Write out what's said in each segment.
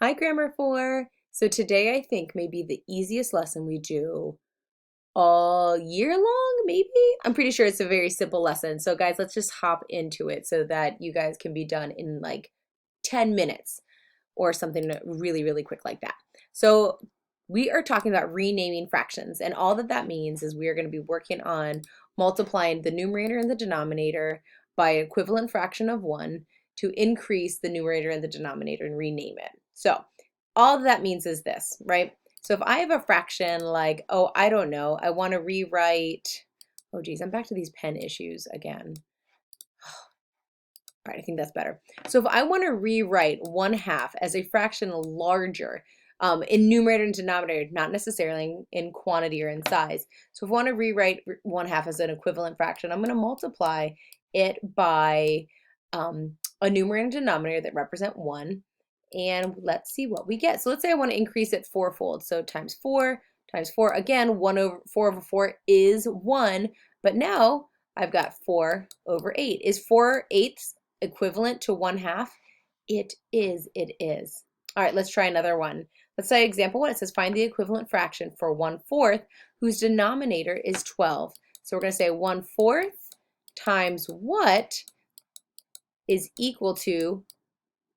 Hi, Grammar 4. So today I think may be the easiest lesson we do all year long, maybe? I'm pretty sure it's a very simple lesson. So guys, let's just hop into it so that you guys can be done in like 10 minutes or something really, really quick like that. So we are talking about renaming fractions, and all that that means is we are going to be working on multiplying the numerator and the denominator by an equivalent fraction of 1 to increase the numerator and the denominator and rename it. So all that means is this, right? So if I have a fraction like, oh, I don't know, I want to rewrite, oh geez, I'm back to these pen issues again. All right, I think that's better. So if I want to rewrite 1/2 as a fraction larger in numerator and denominator, not necessarily in quantity or in size. So if I want to rewrite 1/2 as an equivalent fraction, I'm going to multiply it by a numerator and denominator that represent 1. And let's see what we get. So let's say I want to increase it fourfold. So times 4 times 4. Again, 4 over 4 is 1. But now I've got 4 over 8. Is 4/8 equivalent to 1/2? It is, it is. All right, let's try another one. Let's say example 1. It says find the equivalent fraction for 1/4 whose denominator is 12. So we're going to say 1/4 times what is equal to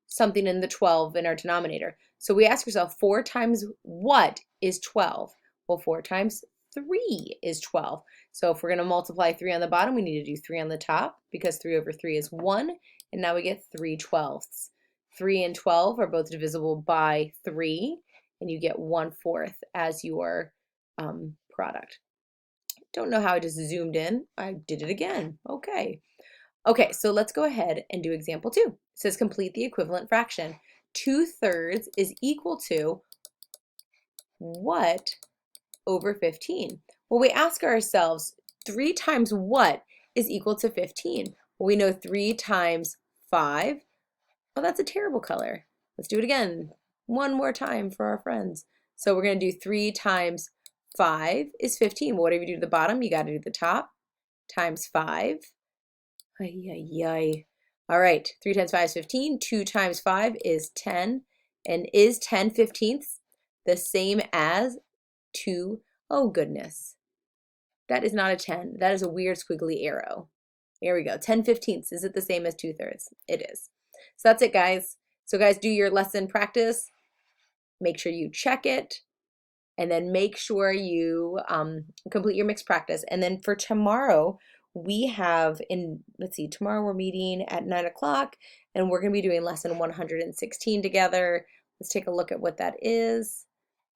something in the 12 in our denominator. So we ask ourselves 4 times what is 12? Well, 4 times 3 is 12. So if we're going to multiply 3 on the bottom, we need to do 3 on the top because 3 over 3 is 1. And now we get 3/12. 3 and 12 are both divisible by 3. And you get 1/4 as your product. Don't know how I just zoomed in. I did it again. Okay. Okay, so let's go ahead and do example 2. It says complete the equivalent fraction. 2/3 is equal to what over 15? Well, we ask ourselves 3 times what is equal to 15? Well, we know 3 times 5. Oh, that's a terrible color. Let's do it again. One more time for our friends. So we're going to do 3 times 5 is 15. Well, whatever you do to the bottom, you got to do the top times 5. Ay, ay, ay. All right, 3 times 5 is 15. 2 times 5 is 10. And is 10/15 the same as 2? Oh, goodness. That is not a 10. That is a weird squiggly arrow. There we go. 10/15. Is it the same as 2/3? It is. So that's it, guys. So guys, do your lesson practice. Make sure you check it. And then make sure you complete your mixed practice. And then for tomorrow, we have let's see, tomorrow we're meeting at 9 o'clock and we're going to be doing lesson 116 together. Let's take a look at what that is.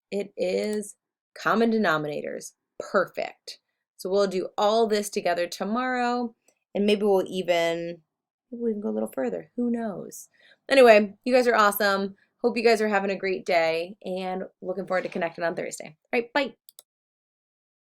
It is common denominators. Perfect. So we'll do all this together tomorrow, and maybe we'll even go a little further. Who knows? Anyway, you guys are awesome. Hope you guys are having a great day and looking forward to connecting on Thursday. All right, bye.